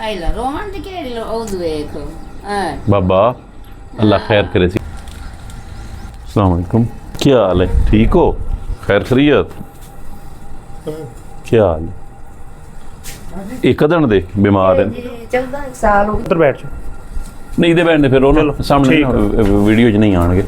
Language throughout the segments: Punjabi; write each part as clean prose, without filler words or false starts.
आइला रोमन दी केड़ी ओ देखो बाबा अल्लाह खैर करे सी। अस्सलाम वालेकुम, क्या हाल है? ठीक हो? खैर खैरियत? क्या हाल है? एक दिन दे बीमार है 14 साल हो उधर बैठ जाओ। नहीं दे बैठने फिर उन्होंने सामने वीडियो च नहीं आने।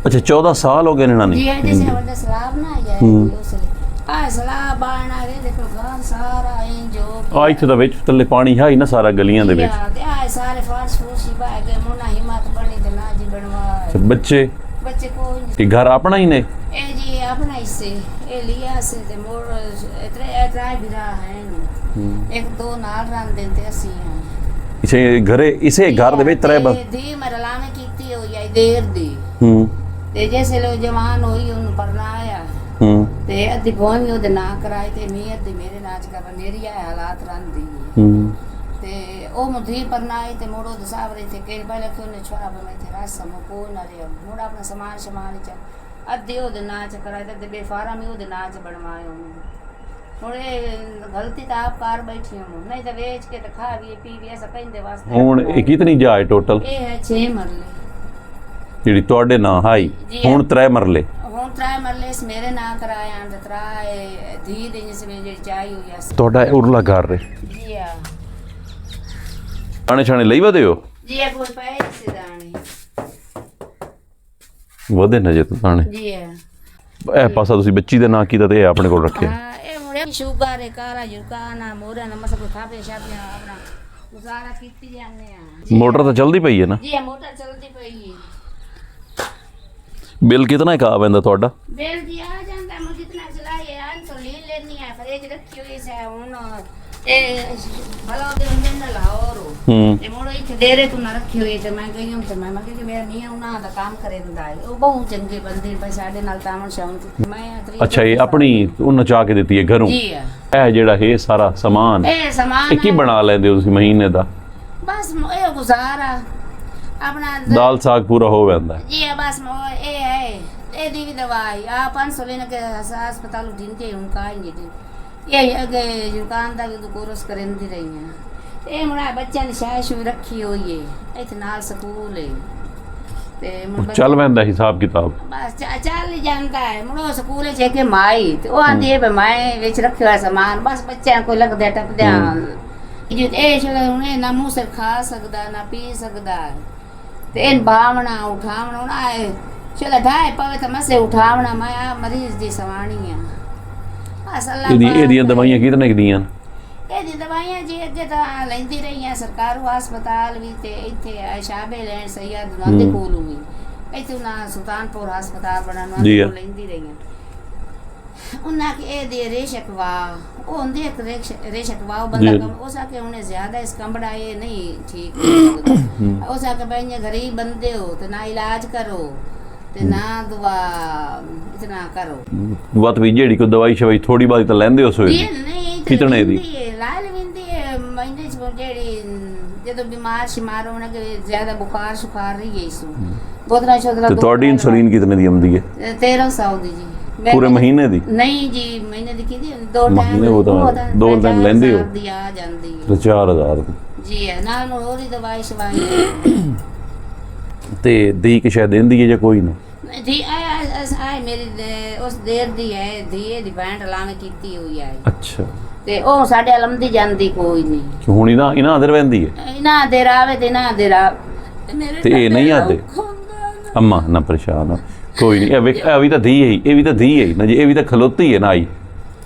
अच्छा 14 साल हो गए ने नानी जी है जैसे बड़ा सलाब ना आया उसले आ सलाब बाण आ गए देखो गांव सारा इन जो ਆ ਇੱਥੇ ਦਾ ਵਿੱਚ ਥੱਲੇ ਪਾਣੀ ਹੈ ਹੀ ਨਾ ਸਾਰਾ ਗਲੀਆਂ ਦੇ ਵਿੱਚ। ਤੇ ਆ ਸਾਰੇ ਫਾਰਸ ਫੂਸੀ ਬਾਹ ਗਏ ਮੁੰਨਾ ਹਿੰਮਤ ਬਣੀ ਤੇ ਨਾ ਜੀ ਬਣਵਾ ਤੇ ਬੱਚੇ ਕੋਈ ਨਹੀਂ ਇਹ ਘਰ ਆਪਣਾ ਹੀ ਨੇ? ਇਹ ਜੀ ਆਪਣਾ ਹਿੱਸੇ ਇਹ ਲਿਆ ਸੇ ਤੇ ਮੋੜ ਇਤਰਾ ਵੀ ਰਹਾ ਹੈ ਨੂੰ ਇੱਕ ਦੋ ਨਾਲ ਰਹਿੰਦੇ ਤੇ ਅਸੀਂ ਇਸੇ ਘਰੇ ਇਸੇ ਘਰ ਦੇ ਵਿੱਚ ਤਰੇ ਦੀ ਮਰਲਾਵੇਂ ਕੀਤੀ ਹੋਈ ਹੈ ਦੇਰ ਦੀ ਤੇ ਜੈਸੇ ਲੋ ਜਵਾਨ ਹੋਈ ਉਹਨੂੰ ਪਰਨਾਇਆ ਤੇ ਅੱਧੀ ਭੋਮੀ ਉਹਦੇ ਨਾਂ ਕਰਾਈ ਤੇ ਮੀ ਅੱਧੀ ਮੇਰੇ ਨਾਚ ਕਰ ਮੇਰੀ ਆ ਹਾਲਾਤ ਰੰਦੀ ਤੇ ਉਹ ਮੁਧੀ ਪਰਨਾਈ ਤੇ ਮੋੜੋ ਦੇ ਸਾਹਬਰੇ ਤੇ ਕਿ ਪਹਿਲੇ ਕਿ ਉਹਨੇ ਛੁਆ ਮੈਂ ਤੇ ਰਾਸ ਸਮੋ ਕੋ ਨਾ ਰਿਆ ਮੋੜਾ ਆਪਣਾ ਸਮਾਨ ਸ਼ਮਾਨ ਚ ਅੱਧੀ ਉਹਦੇ ਨਾਚ ਕਰਾਈ ਤੇ ਬੇਫਾਰਾ ਮੈਂ ਉਹਦੇ ਨਾਚ ਬਣਵਾਏ ਉਹਨੂੰ ਥੋੜੇ ਗਲਤੀ ਤਾਂ ਆਪ ਕਾਰ ਬੈਠੀ ਹਾਂ ਨਹੀਂ ਤਾਂ ਵੇਚ ਕੇ ਤਾਂ ਖਾ ਵੀ ਪੀ ਵੀ ਐਸਾ ਕਹਿੰਦੇ ਵਾਸਤੇ ਹੁਣ ਇਹ ਕਿਤਨੀ ਜਾਏ ਟੋਟਲ? ਇਹ ਹੈ 6 ਮਰਲੇ ਜਿਹੜੀ ਤੁਹਾਡੇ ਨਾਂ ਹਾਈ ਹੁਣ 3 ਮਰਲੇ ਹੁਣ 3 ਮਰਲੇ ਇਸ ਮੇਰੇ ਨਾਂ ਕਰਾਇਆ ਤੇ ਤਰਾਏ ਧੀ ਦੇ ਜਿਸ ਵਿੱਚ ਜਿਹੜੀ ਚਾਹੀ ਹੋਈ ਆ ਤੁਹਾਡਾ ਉਰਲਾ ਘਰ ਰੇ ਜੀ ਆ ਆਣੇ ਛਾਣੇ ਲਈ ਵਧੇ ਹੋ ਜੀ ਆ ਕੋਈ ਪੈਸੇ ਦਾਣੇ ਵਧੇ ਨਾ ਜੇ ਤਾਣੇ ਜੀ ਆ ਇਹ ਪਾਸਾ ਤੁਸੀਂ ਬੱਚੀ ਦੇ ਨਾਂ ਕੀਤਾ ਤੇ ਇਹ ਆਪਣੇ ਕੋਲ ਰੱਖਿਆ? ਹਾਂ ਇਹ ਮੁੰਡੇ ਸ਼ੂਗਰ ਹੈ ਕਾਲਾ ਜੁਰਕਾਨਾ ਮੋਰਾ ਨਾ ਮਸਕ ਖਾਪੇ ਸ਼ਾਪੇ ਆਪਣਾ ਗੁਜ਼ਾਰਾ ਕੀਤੀ ਜਾਂਦੇ ਆ। ਮੋਟਰ ਤਾਂ ਚੱਲਦੀ ਪਈ ਹੈ ਨਾ? ਜੀ ਮੋਟਰ ਚੱਲਦੀ ਪਈ ਹੈ। ਬਿੱਲ ਕਿਤਨਾ ਕਾ ਪੈਂਦਾ ਤੁਹਾਡਾ? ਬਿੱਲ ਜੀ ਆ ਜਾਂਦਾ ਮੈਂ ਜਿੰਨਾ ਚਲਾਏ ਆ ਤਾਂ ਲੈ ਲੈਣੀ ਆ ਫਰੇਜ ਰੱਖੀ ਹੋਈ ਸੀ ਹੁਣ ਇਹ ਭਲਾ ਦੇ ਹੁੰਦੇ ਨਾ ਲਾਹੌਰ ਤੇ ਮੋੜੋ ਇੱਥੇ ਡੇਰੇ ਤੋਂ ਨਾ ਰੱਖੀ ਹੋਈ ਤੇ ਮੈਂ ਗਈ ਹਾਂ ਤੇ ਮੈਂ ਕਿ ਮੇਰਾ ਨਹੀਂ ਉਹਨਾਂ ਦਾ ਕੰਮ ਕਰੇ ਦਿੰਦਾ ਹੈ ਉਹ ਬਹੁਤ ਚੰਗੇ ਬੰਦੇ ਨੇ ਸਾਡੇ ਨਾਲ ਤਾਮਣ ਸ਼ਾਮ ਮੈਂ ਅੱਛਾ ਇਹ ਆਪਣੀ ਉਹਨਾਂ ਚਾਹ ਕੇ ਦਿੱਤੀ ਹੈ ਘਰੋਂ? ਜੀ ਇਹ ਜਿਹੜਾ ਇਹ ਸਾਰਾ ਸਮਾਨ ਇਹ ਕੀ ਬਣਾ ਲੈਂਦੇ ਹੋ ਤੁਸੀਂ ਮਹੀਨੇ ਦਾ? ਬਸ ਇਹ ਗੁਜ਼ਾਰਾ ਆਪਣਾ ਦਾਲ ਸਾਗ ਪੂਰਾ ਹੋ ਜਾਂਦਾ ਜੀ ਬਸ ਇਹ ਹੈ ਇਹਦੀ ਵੀ ਦਵਾਈ ਆ 500 ਲੈਣ ਕੇ ਹਸਪਤਾਲ ਦਿੰਦੇ ਹੁਣ ਕਾਈ ਨਹੀਂ ਇਹ ਅੱਗੇ ਦੁਕਾਨ ਦਾ ਵੀ ਕੋਰਸ ਕਰਨ ਦੀ ਰਹੀ ਆ ਇਹ ਮੁੰਡਾ ਬੱਚਿਆਂ ਦੀ ਸ਼ਾਇਸ਼ ਵੀ ਰੱਖੀ ਹੋਈ ਹੈ ਇੱਥੇ ਨਾਲ ਸਕੂਲ ਹੈ ਤੇ ਚੱਲ ਪੈਂਦਾ ਹਿਸਾਬ ਕਿਤਾਬ ਬਸ ਚੱਲ ਹੀ ਜਾਂਦਾ ਹੈ ਮੁੰਡਾ ਸਕੂਲ ਚ ਕੇ ਮਾਈ ਤੇ ਉਹ ਆਂਦੀ ਹੈ ਮੈਂ ਵਿੱਚ ਰੱਖਿਆ ਹੋਇਆ ਸਮਾਨ ਬਸ ਬੱਚਿਆਂ ਕੋਈ ਲੱਗਦਾ ਟੱਪਦਿਆਂ ਜੇ ਇਹ ਉਹਨੇ ਨਾ ਮੂੰਹ ਸਿਰ ਖਾ ਸਕਦਾ ਨਾ ਪੀ ਸਕਦਾ ਤੇ ਇਹ ਬਾਵਣਾ ਉਠਾਵਣਾ ਨਾ ਹੈ ਚਲ ਢਾਏ ਪਵੇ ਤਾਂ ਮਸੇ ਉਠਾਵਣਾ ਮੈਂ ਆ ਮਰੀਜ਼ ਦੀ ਸਵਾਣੀ ਆ ਬਸ ਅੱਲਾ ਇਹਦੀਆਂ ਦਵਾਈਆਂ ਕਿਤਨੇ ਦੀਆਂ? ਇਹਦੀ ਦਵਾਈਆਂ ਜੀ ਅੱਗੇ ਤਾਂ ਲੈਂਦੀ ਰਹੀਆਂ ਸਰਕਾਰੂ ਹਸਪਤਾਲ ਵੀ ਤੇ ਇੱਥੇ ਸ਼ਾਬੇ ਲੈਣ ਸੈਯਦ ਨੰਦ ਕੋਲ ਵੀ ਇੱਥੇ ਨਾ ਸੁਲਤਾਨਪੁਰ ਹਸਪਤਾਲ ਬਣਾਉਣਾ ਲੈਂਦੀ ਰਹੀਆਂ ਉਹਨਾਂ ਕਿ ਇਹ ਦੇ ਰੇਸ਼ਕਵਾ ਉਹ ਹੁੰਦੀ ਇੱਕ ਰੇਸ਼ਕਵਾ ਉਹ ਬੰਦਾ ਕਮ ਉਹ ਸਾਕੇ ਉਹਨੇ ਜ਼ਿਆਦਾ ਇਸ ਕੰਬੜਾ ਇਹ ਨਹੀਂ ਠੀਕ ਉਹ ਸਾਕੇ ਬਈਆਂ ਗਰੀਬ ਬੰਦੇ ਹੋ ਤੇ ਨਾ ਇਲਾਜ ਕਰੋ ਤੇ ਨਾ ਦਵਾ ਇਤਨਾ ਕਰੋ ਵਤ ਵੀ ਜਿਹੜੀ ਕੋ ਦਵਾਈ ਸ਼ਵਾਈ ਥੋੜੀ ਬਾਦੀ ਤਾਂ ਲੈਂਦੇ ਹੋ ਸੋਏ ਕਿਤਨੇ ਦੀ ਲਾਲ ਵਿੰਦੀ ਮਹੀਨੇ ਚ ਜਿਹੜੀ ਜਦੋਂ ਬਿਮਾਰ ਸ਼ਿਮਾਰ ਹੋਣਾ ਕਿ ਜ਼ਿਆਦਾ ਬੁਖਾਰ ਸ਼ੁਖਾਰ ਰਹੀ ਹੈ ਇਸੂ ਬੋਤਲਾਂ ਸ਼ੋਤਲਾਂ ਤੇ ਤੁਹਾਡੀ ਇਨਸੂਲਿਨ ਕਿਤਨੇ ਦੀ ਆਉਂਦੀ ਹੈ? 1300 ਦੀ ਜੀ ਪੂਰੇ ਮਹੀਨੇ ਦੀ? ਨਹੀਂ ਜੀ ਮਹੀਨੇ ਦੀ ਕਿਹਦੀ ਦੋ ਟਾਈਮ ਲੈਂਦੇ ਹੋ ਦੀ ਆ ਜਾਂਦੀ ਹੈ 4000 ਜੀ ਨਾਲ ਹੋਰ ਹੀ ਦਵਾਈ ਸ਼ਵਾਈ ਤੇ ਦੀ ਕਿ ਸ਼ਾਇਦ ਦਿੰਦੀ ਹੈ ਜਾਂ ਕੋਈ ਨਾ? ਜੀ ਆਏ ਮੇਰੀ ਉਸ ਦੇਰ ਦੀ ਹੈ ਦੀ ਦੀ ਬੈਂਡ ਲਾਵੇਂ ਕੀਤੀ ਹੋਈ ਹੈ। ਅੱਛਾ ਤੇ ਉਹ ਸਾਡੇ ਅਲਮਦੀ ਜਾਂਦੀ ਕੋਈ ਨਹੀਂ ਕਿ ਹੁਣ ਇਹਨਾਂ ਅਦਰ ਵੰਦੀ ਹੈ ਇਹਨਾਂ ਦੇ ਰਾਵੇ ਤੇ ਨਾ ਦੇ ਰਾ ਤੇ ਇਹ ਨਹੀਂ ਆਦੇ ਅੰਮਾ ਨਾ ਪਰੇਸ਼ਾਨ ਕੋਈ ਨਹੀਂ ਇਹ ਵੀ ਤਾਂ ਧੀ ਹੈ ਇਹ ਵੀ ਤਾਂ ਧੀ ਹੈ ਨਾ ਜੀ ਇਹ ਵੀ ਤਾਂ ਖਲੋਤੀ ਹੈ ਨਾ ਆਈ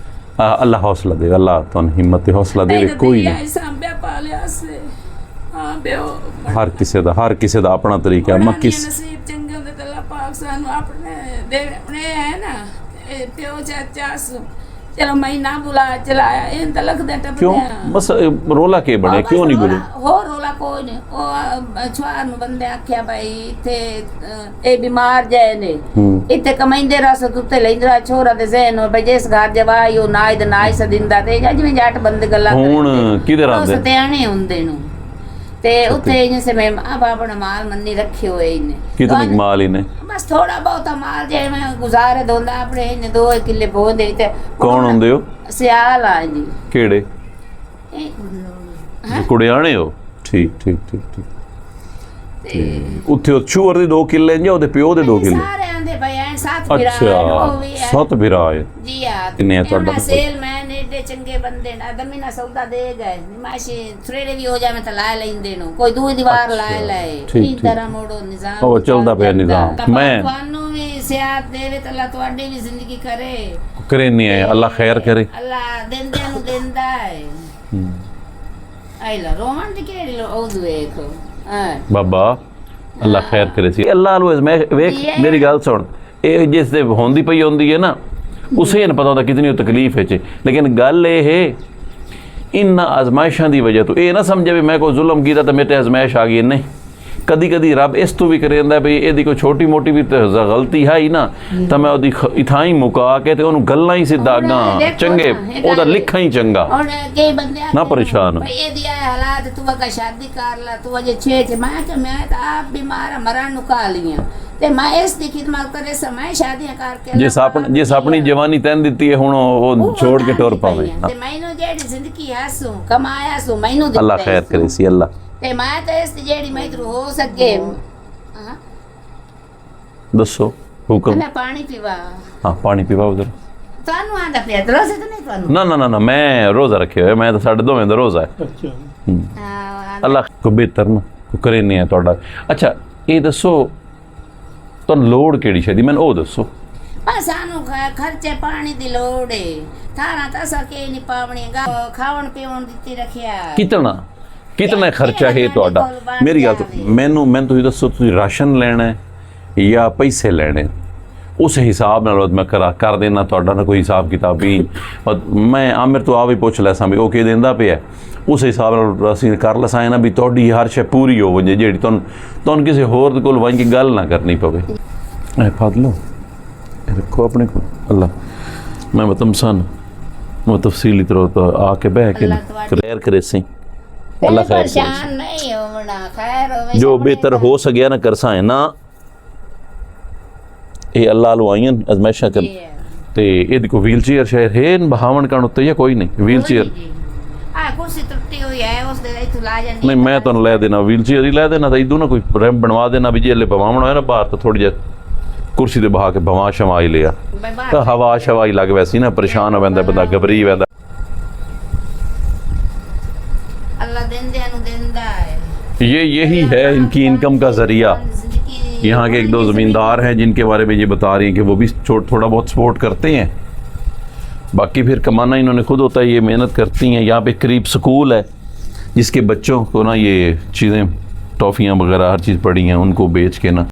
ਅੱਲਾ ਹੌਸਲਾ ਦੇ ਅੱਲਾ ਤੁਹਾਨੂੰ ਹਿੰਮਤ ਤੇ ਹੌਸਲਾ ਦੇ ਕੋਈ ਨਹੀਂ ਸਾਂਭਿਆ ਪਾਲਿਆ ਸੇ ਹਾਂ ਬਿਓ ਹਰ ਕਿਸੇ ਦਾ ਆਪਣਾ ਤਰੀਕਾ ਮੈਂ ਕਿਸ ਨਸੀਬ ਚੰਗੇ ਹੁੰਦੇ ਤੇ ਅੱਲਾ ਪਾਕ ਸਾਨੂੰ ਆਪਣੇ ਦੇ ਆਪਣੇ ਹੈ ਨਾ ਇਹ ਪਿਓ ਚਾਚਾ ਚਲੋ ਮੈਂ ਨਾ ਬੁਲਾ ਚਲਾਇਆ ਇਹ ਤਾਂ ਲੱਗਦਾ ਟੱਪ ਕਿਉਂ ਬਸ ਰੋਲਾ ਕੇ ਬਣੇ ਕਿਉਂ ਨਹੀਂ ਬੋਲੇ ਹੋਰ ਰੋਲਾ ਕੋਈ ਨਹੀਂ ਉਹ ਛੁਆਰ ਨੂੰ ਬੰਦੇ ਆਖਿਆ ਭਾਈ ਇੱਥੇ ਇਹ ਬਿਮਾਰ ਜੈ ਨੇ ਇੱਥੇ ਕਮਾਈਂਦੇ ਰਸ ਉੱਤੇ ਲੈਂਦਾ ਛੋਰਾ ਦੇ ਜ਼ਹਿਨ ਭਾਈ ਜਿਸ ਘਰ ਜਵਾਈ ਉਹ ਨਾ ਇਹਦਾ ਨਾ ਹੀ ਸਦਿੰਦਾ ਤੇ ਜਿਵੇਂ ਜੱਟ ਬੰਦੇ ਗੱਲਾਂ ਹੁਣ ਕਿਧਰ ਆਉਂਦੇ ਸਤਿਆਣੇ ਹੁੰਦੇ ਨੂੰ ਤੇ ਉੱਥੇ ਜਿਵੇਂ ਮੈਂ ਆਪਣਾ ਮਾਲ ਮੰਨੀ ਰੱਖੇ ਹੋਏ ਨੇ ਕਿਤਨੇ ਮਾਲ ਇਹਨੇ ਬਸ ਥੋੜਾ ਬਹੁਤਾ ਮਾਲ ਜੇ ਮੈਂ ਗੁਜ਼ਾਰੇ ਦੋਂਦਾ ਆਪਣੇ ਇਹਨੇ 2 ਕਿੱਲੇ ਬੋਂਦੇ ਤੇ ਕੌਣ ਹੁੰਦੇ ਹੋ? ਸਿਆਲ ਆ ਜੀ ਕਿਹੜੇ? ਕੁੜਿਆਣੇ ਹੋ, ਠੀਕ ਠੀਕ ਠੀਕ ਠੀਕ। ਤੇ ਉੱਥੇ ਉਹ ਚੂਰ ਦੇ 2 ਕਿੱਲੇ ਜਾਂ ਉਹਦੇ ਪਿਓ ਦੇ 2 ਕਿੱਲੇ? ਸਾਰੇ ਆਂਦੇ ਭਈ ਐ 7 ਵਿਰਾ ਉਹ ਵੀ ਅੱਛਾ, ਹੈ 7 ਵਿਰਾ ਹੈ। ਜੀ ਆ ਕਿੰਨੇ ਆ ਤੁਹਾਡਾ? ਸੇਲਮੈਨ ਏਡੇ ਚੰਗੇ ਬੰਦੇ ਨਾ ਦਮੀ ਨਾ ਸੌਦਾ ਦੇ ਗਏ ਨਿਮਾਸ਼ੀ ਥਰੇੜੇ ਵੀ ਹੋ ਜਾਵੇ ਤਾਂ ਲਾ ਲੈਂਦੇ ਨੂੰ, ਕੋਈ ਦੂਈ ਦੀਵਾਰ ਲਾ ਲਾਏ ਠੀਕ, ਇਸ ਤਰ੍ਹਾਂ ਮੋੜੋ ਨਿਜ਼ਾਮ ਉਹ ਚੱਲਦਾ ਪਿਆ ਨਿਜ਼ਾਮ। ਮੈਂ ਤੁਹਾਨੂੰ ਵੀ ਸਿਆਤ ਦੇਵੇ ਤਾਂ ਅੱਲਾ ਤੁਹਾਡੀ ਵੀ ਜ਼ਿੰਦਗੀ ਕਰੇ ਕਰੇ ਨਹੀਂ ਹੈ, ਅੱਲਾ ਖੈਰ ਕਰੇ। ਅੱਲਾ ਦਿੰਦਿਆਂ ਨੂੰ ਦਿੰਦਾ ਹੈ। ਆਇਲਾ ਰੋਮਨ ਦੀ ਕਿਹੜੀ ਉਹ ਵੇਖ ਬਾਬਾ ਅੱਲਾ ਖੈਰ ਕਰੇ ਸੀ। ਅੱਲਾ ਨੂੰ ਮੈਂ ਵੇਖ, ਮੇਰੀ ਗੱਲ ਸੁਣ, ਇਹ ਜਿਸ ਦੇ ਹੁੰਦੀ ਪਈ ਹੁੰਦੀ ਹੈ ਨਾ ਉਸੇ ਨੂੰ ਪਤਾ ਹੁੰਦਾ ਕਿਤਨੀ ਤਕਲੀਫ ਹੈ। ਲੇਕਿਨ ਗੱਲ ਇਹ ਹੈ ਇਨ੍ਹਾਂ ਆਜ਼ਮਾਇਸ਼ਾਂ ਦੀ ਵਜ੍ਹਾ ਤੋਂ ਇਹ ਨਾ ਸਮਝੇ ਵੀ ਮੈਂ ਕੋਈ ਜ਼ੁਲਮ ਕੀਤਾ ਤਾਂ ਮੇਰੇ ਤੇ ਆਜ਼ਮਾਇਸ਼ ਆ ਗਈ। ਨਹੀਂ, ਕਦੀ ਕਦੀ ਰੱਬ ਇਸ ਤੋਂ ਵੀ ਕਰੇ ਜਾਂਦਾ ਵੀ ਇਹਦੀ ਕੋਈ ਛੋਟੀ ਮੋਟੀ ਵੀ ਗਲਤੀ ਹੈ ਹੀ ਨਾ ਤਾਂ ਮੈਂ ਉਹਦੀ ਇਥਾਂ ਹੀ ਮੁਕਾ ਕੇ ਤੇ ਉਹਨੂੰ ਗੱਲਾਂ ਹੀ ਸਿੱਧਾ ਅੱਗਾ ਚੰਗੇ ਉਹਦਾ ਲਿਖਾਂ ਹੀ ਚੰਗਾ ਹੁਣ ਕਈ ਬੰਦੇ ਨਾ ਪਰੇਸ਼ਾਨ। ਭਈ ਇਹਦੀ ਹਾਲਾਤ ਤੂੰ ਅਗਾ ਸ਼ਾਦੀ ਕਰ ਲਾ ਤੂੰ ਅਜੇ 6 ਮੈਂ ਕਿ ਮੈਂ ਤਾਂ ਆਪ ਬਿਮਾਰ ਮਰਨ ਨੂੰ ਕਾ ਲੀਆਂ ਤੇ ਮੈਂ ਇਸ ਦੀ ਖਿਦਮਤ ਕਰੇ समय ਸ਼ਾਦੀਆਂ ਕਰਕੇ ਜਿਸ ਆਪਣੀ ਜਵਾਨੀ ਤੈਨ ਦਿੱਤੀ ਹੈ ਹੁਣ ਉਹ ਛੋੜ ਕੇ ਟੁਰ ਪਾਵੇ। ਤੇ ਮੈਨੂੰ ਜਿਹੜੀ ਜ਼ਿੰਦਗੀ ਹਾਸੂ ਕਮਾਇਆ ਸੂ ਮੈਨੂੰ ਦਿੱਤਾ ਅੱਲਾ ਖੈਰ ਕਰੇ ਸੀ। ਅੱਲਾ ਤੇ ਮੈਂ ਤਾਂ ਇਸ ਦੀ ਜਿਹੜੀ ਮੈਂ ਇਧਰ ਹੋ ਸਕੇ ਹਾਂ ਦੱਸੋ ਹੁਕਮ। ਮੈਂ ਪਾਣੀ ਪੀਵਾ। ਹਾਂ ਪਾਣੀ ਪੀਵਾ ਉਧਰ। ਤੁਹਾਨੂੰ ਆਂਦਾ ਪਿਆ ਰੋਜ਼ੇ ਤਾਂ ਨਹੀਂ ਤੁਹਾਨੂੰ? ਨਾ ਨਾ ਨਾ ਨਾ ਮੈਂ ਰੋਜ਼ਾ ਰੱਖਿਆ ਹੋਇਆ, ਮੈਂ ਤਾਂ ਸਾਡੇ ਦੋਵੇਂ ਦਾ ਰੋਜ਼ਾ ਹੈ। ਅੱਲਾ ਕੋ ਬਿਹਤਰ ਨਾ ਕੋ ਕਰੇ ਨਹੀਂ ਹੈ ਤੁਹਾਡਾ। ਅੱਛਾ ਇਹ ਦੱਸੋ ਤੁਹਾਨੂੰ ਲੋੜ ਕਿਹੜੀ ਸ਼ਾਦੀ ਮੈਨੂੰ ਉਹ ਦੱਸੋ। ਸਾਨੂੰ ਖਰਚੇ ਪਾਣੀ ਦੀ ਲੋੜ ਏ ਥਾਰਾ ਤਾਂ ਸਕੇ ਨਹੀਂ ਪਾਵਣੀ ਖਾਵਣ ਪੀਵਣ ਦਿੱਤੀ ਰੱਖਿਆ ਕਿਤਨਾ ਖਰਚਾ ਹੈ ਤੁਹਾਡਾ? ਮੇਰੀ ਗੱਲ ਮੈਨੂੰ ਤੁਸੀਂ ਦੱਸੋ ਤੁਸੀਂ ਰਾਸ਼ਨ ਲੈਣਾ ਹੈ ਜਾਂ ਪੈਸੇ ਲੈਣੇ? ਉਸ ਹਿਸਾਬ ਨਾਲ ਮੈਂ ਕਰ ਦੇਣਾ ਤੁਹਾਡਾ ਨਾ ਕੋਈ ਹਿਸਾਬ ਕਿਤਾਬ ਵੀ ਮੈਂ ਆਮਿਰ ਤੋਂ ਆ ਵੀ ਪੁੱਛ ਲੈ ਸਾਂ ਵੀ ਉਹ ਕੀ ਦਿੰਦਾ ਪਿਆ ਉਸ ਹਿਸਾਬ ਨਾਲ ਅਸੀਂ ਕਰ ਲਸਾਂ ਨਾ ਵੀ ਤੁਹਾਡੀ ਹਰ ਸ਼ੈ ਪੂਰੀ ਹੋ ਵਜੇ ਜਿਹੜੀ ਤੁਹਾਨੂੰ ਕਿਸੇ ਹੋਰ ਦੇ ਕੋਲ ਵਾਂ ਕੇ ਗੱਲ ਨਾ ਕਰਨੀ ਪਵੇ। ਐ ਫੜ ਲਓ ਰੱਖੋ ਆਪਣੇ ਕੋਲ। ਅੱਲਾ ਮੈਂ ਮਤਮ ਸਨ ਉਹ ਤਫਸੀਲੀ ਤਰ੍ਹਾਂ ਆ ਕੇ ਬਹਿ ਕੇ ਖੈਰ ਕਰੇ ਸੀ। ਅੱਲਾ ਖੈਰ ਪਰੇਸ਼ਾਨ ਨਹੀਂ ਹੋਣਾ ਖੈਰ ਹੋਵੇ ਜੋ ਬਿਹਤਰ ਹੋ ਸਕਿਆ ਨਾ ਕਰਸਾਂ ਹੈ ਨਾ ਇਹ ਅੱਲਾ ਲੋ ਆਈਆਂ ਅਜ਼ਮਾਇਸ਼ਾਂ ਕਰ ਤੇ ਇਹਦੀ ਕੋਈ ਵੀਲ ਚੇਅਰ ਸ਼ਾਇਦ ਹੈ ਬਹਾਵਣ ਕਰਨ ਉੱਤੇ ਜਾਂ ਕੋਈ ਨਹੀਂ ਵੀਲ ਚੇਅਰ ਆ ਕੁਰਸੀ ਟੁੱਟੀ ਹੋਈ ਹੈ ਉਸ ਦੇ ਇੱਥੋਂ ਲਾ ਜਾਂਦੀ ਨਹੀਂ ਮੈਂ ਤੁਹਾਨੂੰ ਲੈ ਦੇਣਾ ਵੀਲ ਚੇਅਰ ਹੀ ਲੈ ਦੇਣਾ ਤਾਂ ਇਦੋਂ ਨਾ ਕੋਈ ਰੈਂਪ ਬਣਵਾ ਦੇਣਾ ਵੀ ਜੇ ਲੈ ਬਵਾਵਣ ਹੋਇਆ ਨਾ ਬਾਹਰ ਤਾਂ ਥੋੜੀ ਜਿਹੀ ਕੁਰਸੀ ਤੇ ਬਹਾ ਕੇ ਬਵਾ ਸ਼ਵਾ ਹੀ ਲਿਆ ਤਾਂ ਹਵਾ ਸ਼ਵਾ ਹੀ ਲੱਗ ਵੈਸੀ ਨਾ ਪਰੇਸ਼ਾਨ ਹੋ ਜਾਂਦਾ ਬੰਦਾ ਘਬਰੀ ਜਾਂਦਾ। अल्लाह देंदे नु देंदा है। यही है इनकी इनकम का जरिया। यहाँ के 1-2 ज़मींदार हैं जिनके बारे में ये बता रही हैं कि वो भी थोड़ा बहुत सपोर्ट करते हैं, बाकी फिर कमाना इन्होंने खुद होता है, ये मेहनत करती हैं। यहाँ पे करीब स्कूल है जिसके बच्चों को ना ये चीज़ें टॉफ़ियाँ वगैरह हर चीज़ पड़ी हैं उनको बेच के ना